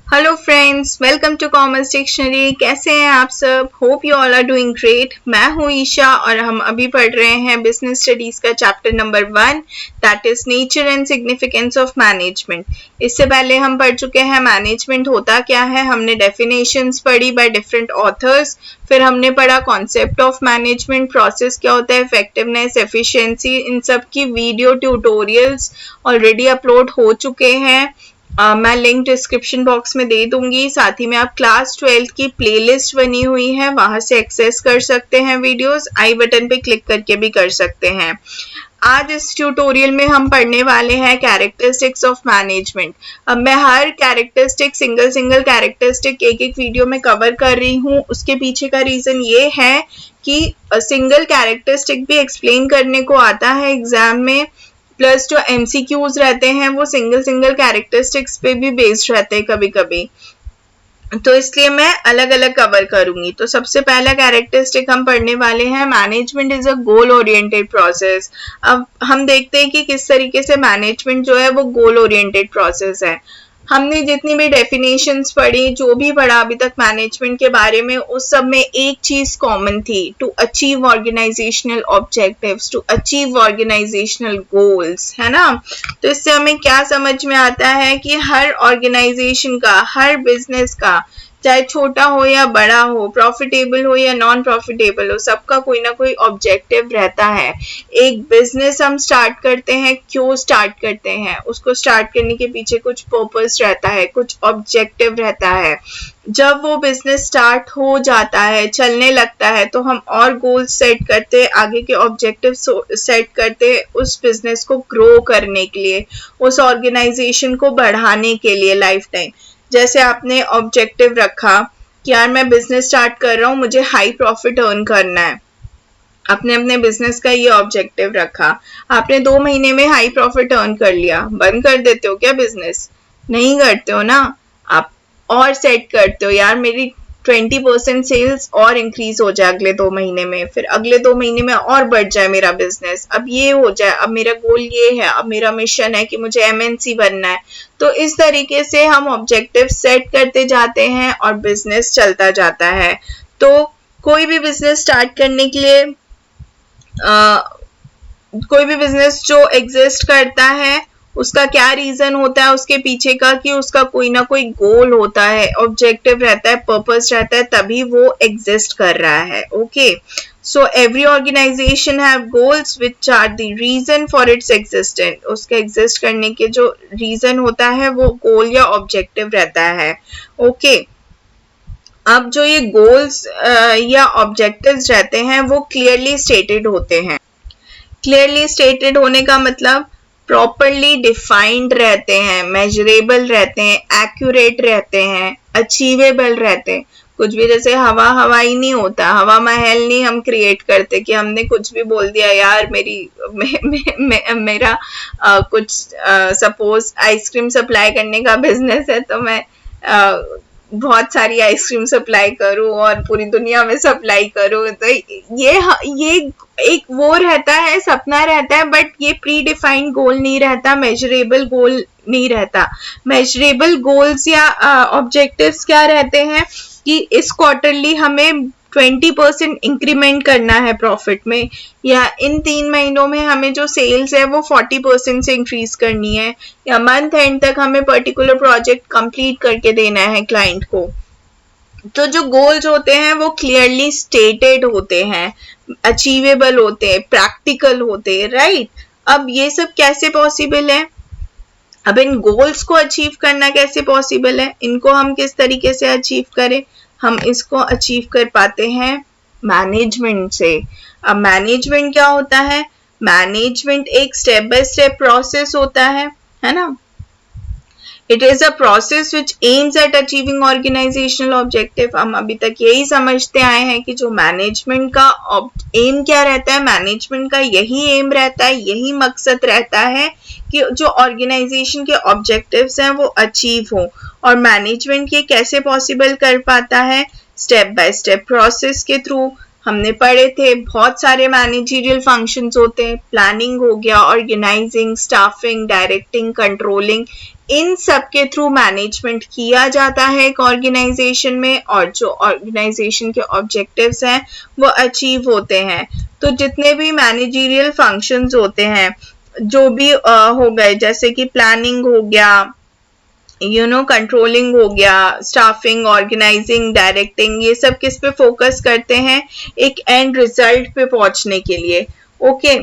Hello friends, welcome to commerce dictionary. कैसे हैं आप सब? Hope you all are doing great. मैं हूं ईशा और हम अभी पढ़ रहे हैं बिजनेस स्टडीज का chapter number 1, that is nature and significance of management. इससे पहले हम पढ़ चुके हैं मैनेजमेंट होता क्या है। हमने डेफिनेशंस पढ़ी बाय डिफरेंट ऑथर्स, फिर हमने पढ़ा कॉन्सेप्ट ऑफ मैनेजमेंट, प्रोसेस क्या होता है, इफेक्टिवनेस, एफिशिएंसी। इन सब की वीडियो ट्यूटोरियल्स ऑलरेडी अपलोड हो चुके हैं। मैं लिंक डिस्क्रिप्शन बॉक्स में दे दूंगी। साथ ही में आप क्लास 12 की प्लेलिस्ट बनी हुई है, वहां से एक्सेस कर सकते हैं वीडियोस। आई बटन पे क्लिक करके भी कर सकते हैं। आज इस ट्यूटोरियल में हम पढ़ने वाले हैं कैरेक्टरिस्टिक्स ऑफ मैनेजमेंट। अब मैं हर कैरेक्टरिस्टिक सिंगल कैरेक्टरिस्टिक एक वीडियो में कवर कर रही हूँ। उसके पीछे का रीजन ये है कि सिंगल कैरेक्टरिस्टिक भी एक्सप्लेन करने को आता है एग्जाम में, प्लस जो एमसीक्यूज रहते हैं वो सिंगल कैरेक्टरिस्टिक्स पे भी बेस्ड रहते हैं कभी कभी, तो इसलिए मैं अलग अलग कवर करूंगी। तो सबसे पहला कैरेक्टरिस्टिक हम पढ़ने वाले हैं, management is a goal oriented process. अब हम देखते हैं कि किस तरीके से मैनेजमेंट जो है वो गोल ओरिएंटेड प्रोसेस है। हमने जितनी भी डेफिनेशंस पढ़ी, जो भी पढ़ा अभी तक मैनेजमेंट के बारे में, उस सब में एक चीज कॉमन थी, to achieve organisational objectives, to achieve organisational goals, है ना। तो इससे हमें क्या समझ में आता है कि हर ऑर्गेनाइजेशन का, हर बिजनेस का, चाहे छोटा हो या बड़ा हो, प्रॉफिटेबल हो या नॉन प्रॉफिटेबल हो, सबका कोई ना कोई ऑब्जेक्टिव रहता है। एक बिजनेस हम स्टार्ट करते हैं, क्यों स्टार्ट करते हैं, उसको स्टार्ट करने के पीछे कुछ पर्पस रहता है, कुछ ऑब्जेक्टिव रहता है। जब वो बिजनेस स्टार्ट हो जाता है, चलने लगता है, तो हम और गोल्स सेट करते हैं, आगे के ऑब्जेक्टिव सेट करते हैं उस बिजनेस को ग्रो करने के लिए, उस ऑर्गेनाइजेशन को बढ़ाने के लिए लाइफ टाइम। जैसे आपने ऑब्जेक्टिव रखा कि यार मैं बिजनेस स्टार्ट कर रहा हूँ, मुझे हाई प्रॉफिट अर्न करना है। आपने अपने बिजनेस का ये ऑब्जेक्टिव रखा, आपने 2 महीने में हाई प्रॉफिट अर्न कर लिया, बंद कर देते हो क्या बिजनेस? नहीं करते हो ना। आप और सेट करते हो, यार मेरी 20% सेल्स और इंक्रीज हो जाए अगले 2 महीने में, फिर अगले 2 महीने में और बढ़ जाए मेरा बिजनेस, अब ये हो जाए, अब मेरा गोल ये है, अब मेरा मिशन है कि मुझे एमएनसी बनना है। तो इस तरीके से हम ऑब्जेक्टिव सेट करते जाते हैं और बिजनेस चलता जाता है। तो कोई भी बिजनेस स्टार्ट करने के लिए कोई भी बिजनेस जो एग्जिस्ट करता है, उसका क्या रीजन होता है उसके पीछे का, कि उसका कोई ना कोई गोल होता है, ऑब्जेक्टिव रहता है, पर्पस रहता है, तभी वो एग्जिस्ट कर रहा है। Okay, so every organisation have goals which are the reason for its existence. उसके एग्जिस्ट करने के जो रीजन होता है वो गोल या ऑब्जेक्टिव रहता है। ओके, अब जो ये गोल्स या ऑब्जेक्टिव्स रहते हैं वो क्लियरली स्टेटेड होते हैं। क्लियरली स्टेटेड होने का मतलब प्रॉपरली डिफाइंड रहते हैं, मेजरेबल रहते हैं, एक्यूरेट रहते हैं, अचीवेबल रहते हैं। कुछ भी जैसे हवा हवाई नहीं होता, हवा महल नहीं हम क्रिएट करते कि हमने कुछ भी बोल दिया, यार मेरा कुछ सपोज आइसक्रीम सप्लाई करने का बिजनेस है, तो मैं बहुत सारी आइसक्रीम सप्लाई करूं और पूरी दुनिया में सप्लाई करूं। तो ये एक वो रहता है, सपना रहता है, बट ये प्री डिफाइंड गोल नहीं रहता, मेजरेबल गोल नहीं रहता। मेजरेबल गोल्स या ऑब्जेक्टिव्स क्या रहते हैं कि इस क्वार्टरली हमें 20% इंक्रीमेंट करना है प्रॉफिट में, या इन 3 महीनों में हमें जो सेल्स है वो 40% से इंक्रीज करनी है, या मंथ एंड तक हमें पर्टिकुलर प्रोजेक्ट कंप्लीट करके देना है क्लाइंट को। तो जो गोल्स होते हैं वो क्लियरली स्टेटेड होते हैं, अचीवेबल होते हैं, प्रैक्टिकल होते हैं, राइट। अब ये सब कैसे पॉसिबल है? अब इन गोल्स को अचीव करना कैसे पॉसिबल है, इनको हम किस तरीके से अचीव करें? हम इसको अचीव कर पाते हैं मैनेजमेंट से। अब मैनेजमेंट क्या होता है? मैनेजमेंट एक स्टेप बाय स्टेप प्रोसेस होता है ना। It is a process which aims at achieving organisational objective. हम अभी तक यही समझते आए हैं कि जो मैनेजमेंट का एम क्या रहता है, मैनेजमेंट का यही एम रहता है, यही मकसद रहता है कि जो ऑर्गेनाइजेशन के ऑब्जेक्टिव्स हैं वो अचीव हो। और मैनेजमेंट ये कैसे पॉसिबल कर पाता है? स्टेप बाय स्टेप प्रोसेस के थ्रू। हमने पढ़े थे बहुत सारे मैनेजरियल फंक्शंस होते हैं, प्लानिंग हो गया, ऑर्गेनाइजिंग, स्टाफिंग, डायरेक्टिंग, कंट्रोलिंग, इन सब के थ्रू मैनेजमेंट किया जाता है एक ऑर्गेनाइजेशन में, और जो ऑर्गेनाइजेशन के ऑब्जेक्टिव्स हैं वो अचीव होते हैं। तो जितने भी मैनेजरियल फंक्शंस होते हैं, जो भी हो गए, जैसे कि प्लानिंग हो गया, कंट्रोलिंग हो गया, स्टाफिंग, ऑर्गेनाइजिंग, डायरेक्टिंग, ये सब किस पे फोकस करते हैं? एक एंड रिजल्ट पे पहुंचने के लिए। ओके,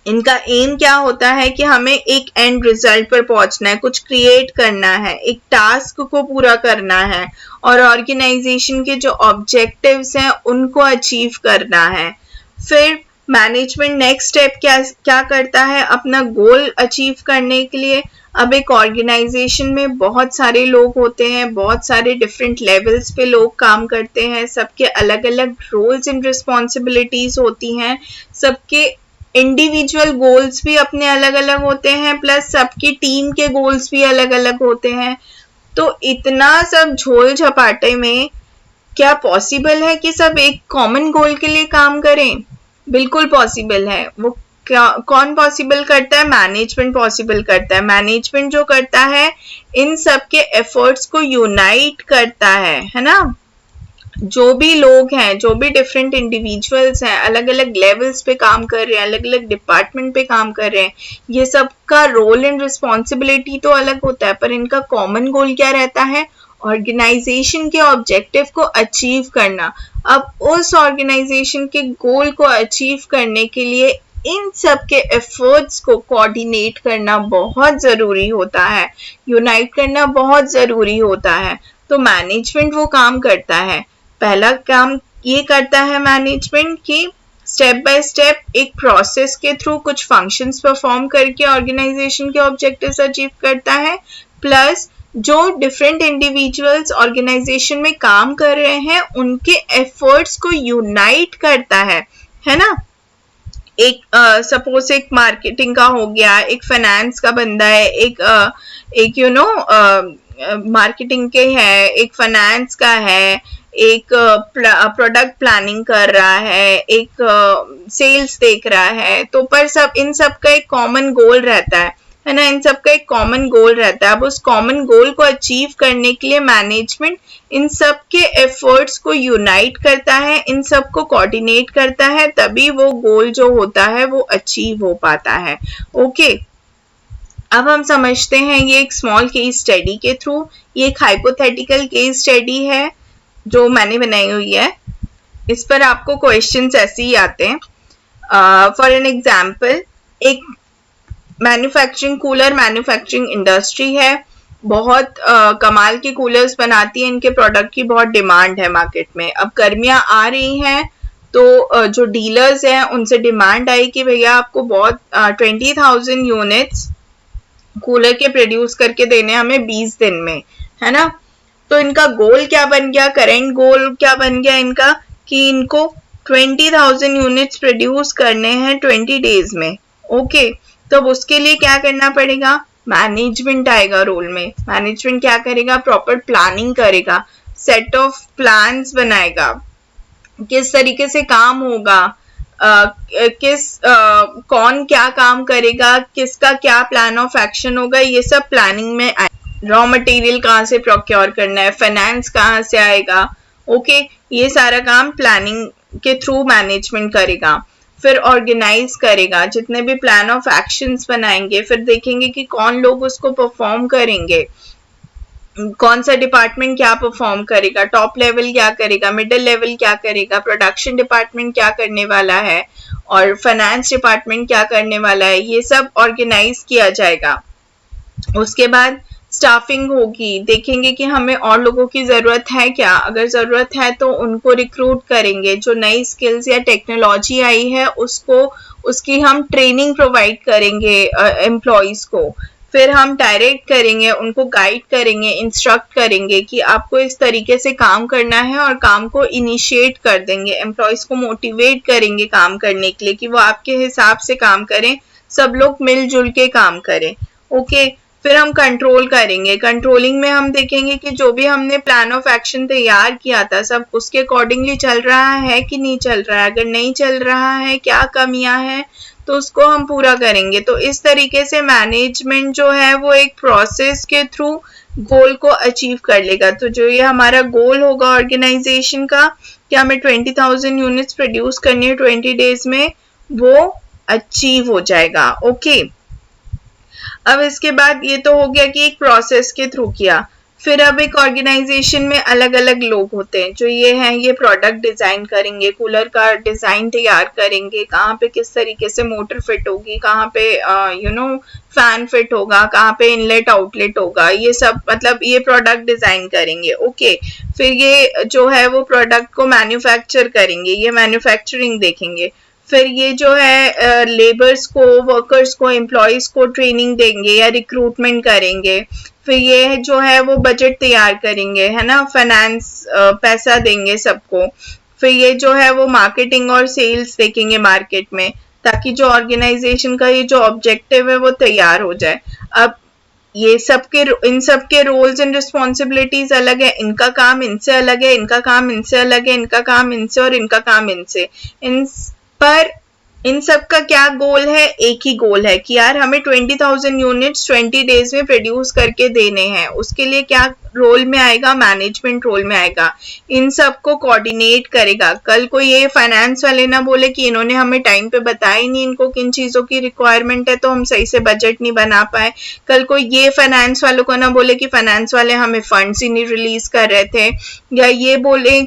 इनका एम क्या होता है कि हमें एक एंड रिजल्ट पर पहुंचना है, कुछ क्रिएट करना है, एक टास्क को पूरा करना है, और ऑर्गेनाइजेशन के जो ऑब्जेक्टिव्स हैं उनको अचीव करना है। फिर मैनेजमेंट नेक्स्ट स्टेप क्या क्या करता है अपना गोल अचीव करने के लिए? अब एक ऑर्गेनाइजेशन में बहुत सारे लोग होते हैं, बहुत सारे डिफरेंट लेवल्स पे लोग काम करते हैं, सबके अलग अलग रोल्स एंड रिस्पॉन्सिबिलिटीज होती हैं, सबके इंडिविजुअल गोल्स भी अपने अलग अलग होते हैं, प्लस सबकी टीम के गोल्स भी अलग अलग होते हैं। तो इतना सब झोल झपाटे में क्या पॉसिबल है कि सब एक कॉमन गोल के लिए काम करें? बिल्कुल पॉसिबल है। वो कौन पॉसिबल करता है? मैनेजमेंट पॉसिबल करता है। मैनेजमेंट जो करता है, इन सब के एफर्ट्स को यूनाइट करता है ना। जो भी लोग हैं, जो भी डिफरेंट इंडिविजुअल्स हैं, अलग अलग लेवल्स पे काम कर रहे हैं, अलग अलग डिपार्टमेंट पे काम कर रहे हैं, ये सब का रोल एंड रिस्पॉन्सिबिलिटी तो अलग होता है, पर इनका कॉमन गोल क्या रहता है? ऑर्गेनाइजेशन के ऑब्जेक्टिव को अचीव करना। अब उस ऑर्गेनाइजेशन के गोल को अचीव करने के लिए इन सब के एफर्ट्स को कोऑर्डिनेट करना बहुत जरूरी होता है, यूनाइट करना बहुत जरूरी होता है। तो मैनेजमेंट वो काम करता है। पहला काम ये करता है मैनेजमेंट कि स्टेप बाय स्टेप एक प्रोसेस के थ्रू कुछ फंक्शंस परफॉर्म करके ऑर्गेनाइजेशन के ऑब्जेक्टिव्स अचीव करता है, प्लस जो डिफरेंट इंडिविजुअल्स ऑर्गेनाइजेशन में काम कर रहे हैं उनके एफर्ट्स को यूनाइट करता है ना। एक सपोज एक मार्केटिंग का हो गया, एक फाइनेंस का बंदा है, एक मार्केटिंग के है, एक फाइनेंस का है, एक प्रोडक्ट प्लानिंग कर रहा है, एक सेल्स देख रहा है, तो पर सब इन सब का एक कॉमन गोल रहता है ना। इन सब का एक कॉमन गोल रहता है। अब उस कॉमन गोल को अचीव करने के लिए मैनेजमेंट इन सब के एफर्ट्स को यूनाइट करता है, इन सब को कोऑर्डिनेट करता है, तभी वो गोल जो होता है वो अचीव हो पाता है। ओके, अब हम समझते हैं ये एक स्मॉल केस स्टडी के थ्रू। ये एक हाइपोथेटिकल केस स्टडी है जो मैंने बनाई हुई है। इस पर आपको क्वेश्चंस ऐसे ही आते हैं। फॉर एन एग्जाम्पल, एक मैन्युफैक्चरिंग कूलर मैन्युफैक्चरिंग इंडस्ट्री है, बहुत कमाल के कूलर्स बनाती है, इनके प्रोडक्ट की बहुत डिमांड है मार्केट में। अब गर्मियां आ रही हैं तो जो डीलर्स हैं उनसे डिमांड आई कि भैया आपको बहुत 20,000 यूनिट्स कूलर के प्रोड्यूस करके देने हमें 20 दिन में, है ना। तो इनका गोल क्या बन गया, करेंट गोल क्या बन गया इनका, कि इनको 20,000 यूनिट्स प्रोड्यूस करने हैं 20 डेज में। ओके, तो अब उसके लिए क्या करना पड़ेगा? मैनेजमेंट आएगा रोल में। मैनेजमेंट क्या करेगा? प्रॉपर प्लानिंग करेगा, सेट ऑफ प्लान्स बनाएगा, किस तरीके से काम होगा, कौन क्या काम करेगा, किसका क्या प्लान ऑफ एक्शन होगा, ये सब प्लानिंग में आए। रॉ मटेरियल कहाँ से प्रोक्योर करना है, फाइनेंस कहाँ से आएगा। ओके, ये सारा काम प्लानिंग के थ्रू मैनेजमेंट करेगा। फिर ऑर्गेनाइज करेगा, जितने भी प्लान ऑफ एक्शंस बनाएंगे, फिर देखेंगे कि कौन लोग उसको परफॉर्म करेंगे, कौन सा डिपार्टमेंट क्या परफॉर्म करेगा, टॉप लेवल क्या करेगा, मिडिल लेवल क्या करेगा, प्रोडक्शन डिपार्टमेंट क्या करने वाला है, और फाइनेंस डिपार्टमेंट क्या करने वाला है, ये सब ऑर्गेनाइज किया जाएगा। उसके बाद स्टाफिंग होगी, देखेंगे कि हमें और लोगों की जरूरत है क्या, अगर जरूरत है तो उनको रिक्रूट करेंगे, जो नई स्किल्स या टेक्नोलॉजी आई है उसकी हम ट्रेनिंग प्रोवाइड करेंगे एम्प्लॉइज को। फिर हम डायरेक्ट करेंगे, उनको गाइड करेंगे, इंस्ट्रक्ट करेंगे कि आपको इस तरीके से काम करना है, और काम को इनिशिएट कर देंगे, एम्प्लॉइज को मोटिवेट करेंगे काम करने के लिए कि वो आपके हिसाब से काम करें, सब लोग मिलजुल के काम करें। ओके, फिर हम कंट्रोल करेंगे। कंट्रोलिंग में हम देखेंगे कि जो भी हमने प्लान ऑफ एक्शन तैयार किया था सब उसके अकॉर्डिंगली चल रहा है कि नहीं चल रहा है, अगर नहीं चल रहा है क्या कमियां हैं तो उसको हम पूरा करेंगे। तो इस तरीके से मैनेजमेंट जो है वो एक प्रोसेस के थ्रू गोल को अचीव कर लेगा। तो जो ये हमारा गोल होगा ऑर्गेनाइजेशन का कि हमें 20,000 यूनिट्स प्रोड्यूस करनी है 20 डेज में, वो अचीव हो जाएगा। ओके, अब इसके बाद ये तो हो गया कि एक प्रोसेस के थ्रू किया। फिर अब एक ऑर्गेनाइजेशन में अलग अलग लोग होते हैं जो ये हैं, ये प्रोडक्ट डिजाइन करेंगे, कूलर का डिजाइन तैयार करेंगे, कहाँ पे किस तरीके से मोटर फिट होगी, कहाँ पे फैन फिट होगा, कहाँ पे इनलेट आउटलेट होगा, ये सब मतलब ये प्रोडक्ट डिजाइन करेंगे। ओके, फिर ये जो है वो प्रोडक्ट को मैन्युफैक्चर करेंगे, ये मैन्युफैक्चरिंग देखेंगे। फिर ये जो है लेबर्स को, वर्कर्स को, एम्प्लॉयज को ट्रेनिंग देंगे या रिक्रूटमेंट करेंगे। फिर ये जो है वो बजट तैयार करेंगे, है ना, फाइनेंस पैसा देंगे सबको। फिर ये जो है वो मार्केटिंग और सेल्स देखेंगे मार्केट में, ताकि जो ऑर्गेनाइजेशन का ये जो ऑब्जेक्टिव है वो तैयार हो जाए। अब ये सबके इन सबके रोल्स एंड रिस्पॉन्सिबिलिटीज अलग है, इनका काम इनसे अलग है, इनका काम इनसे अलग है, इनका काम इनसे और इनका काम इनसे। पर इन सब का क्या गोल है? एक ही गोल है कि यार हमें 20,000 यूनिट्स 20 डेज में प्रोड्यूस करके देने हैं। उसके लिए क्या रोल में आएगा? मैनेजमेंट रोल में आएगा। इन सब को कोऑर्डिनेट करेगा। कल को ये फाइनेंस वाले ना बोले कि इन्होंने हमें टाइम पे बताया ही नहीं इनको किन चीजों की रिक्वायरमेंट है, तो हम सही से बजट नहीं बना पाए। कल को ये फाइनेंस वालों को ना बोले कि फाइनेंस वाले हमें फंड्स ही नहीं रिलीज कर रहे थे, या ये बोले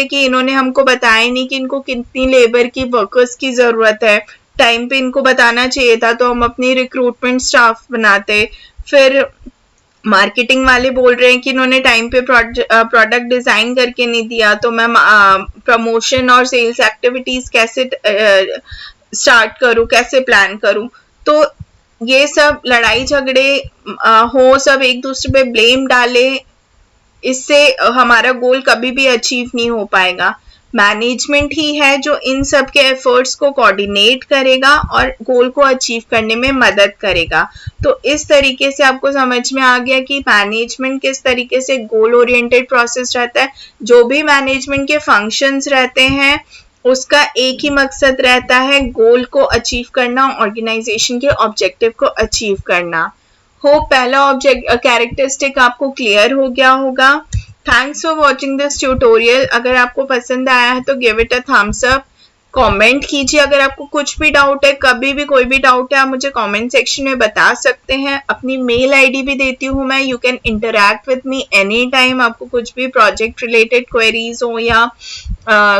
कि इन्होंने हमको बताया ही नहीं कि इनको कितनी लेबर की, वर्कर्स की जरूरत है। टाइम पे इनको बताना चाहिए था तो हम अपनी रिक्रूटमेंट स्टाफ बनाते। फिर मार्केटिंग वाले बोल रहे हैं कि इन्होंने टाइम पे प्रोडक्ट डिजाइन करके नहीं दिया, तो मैं प्रमोशन और सेल्स एक्टिविटीज कैसे स्टार्ट करूं, कैसे प्लान करूं। तो ये सब लड़ाई झगड़े हो, सब एक दूसरे पे ब्लेम डाले, इससे हमारा गोल कभी भी अचीव नहीं हो पाएगा। मैनेजमेंट ही है जो इन सब के एफर्ट्स को कोऑर्डिनेट करेगा और गोल को अचीव करने में मदद करेगा। तो इस तरीके से आपको समझ में आ गया कि मैनेजमेंट किस तरीके से गोल ओरिएंटेड प्रोसेस रहता है। जो भी मैनेजमेंट के फंक्शंस रहते हैं उसका एक ही मकसद रहता है, गोल को अचीव करना, ऑर्गेनाइजेशन के ऑब्जेक्टिव को अचीव करना। होप पहला ऑब्जेक्ट कैरेक्टरिस्टिक आपको क्लियर हो गया होगा। Thanks for watching this tutorial. अगर आपको पसंद आया है तो give it a thumbs up, comment कीजिए। अगर आपको कुछ भी डाउट है, कभी भी कोई भी डाउट है, आप मुझे कमेंट सेक्शन में बता सकते हैं। अपनी मेल आईडी भी देती हूँ मैं, you can interact with me any time. आपको कुछ भी प्रोजेक्ट रिलेटेड क्वेरीज हो या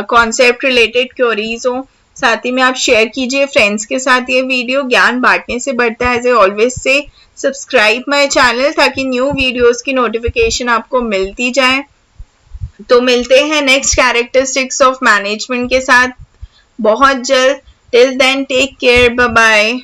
कॉन्सेप्ट रिलेटेड क्वेरीज हो, साथ ही में आप शेयर कीजिए फ्रेंड्स के साथ। ये वीडियो ज्ञान बांटने से बढ़ता है, एज ए ऑलवेज से सब्सक्राइब माय चैनल ताकि न्यू वीडियोस की नोटिफिकेशन आपको मिलती जाए। तो मिलते हैं नेक्स्ट कैरेक्टरिस्टिक्स ऑफ मैनेजमेंट के साथ बहुत जल्द। Till then take care, bye bye.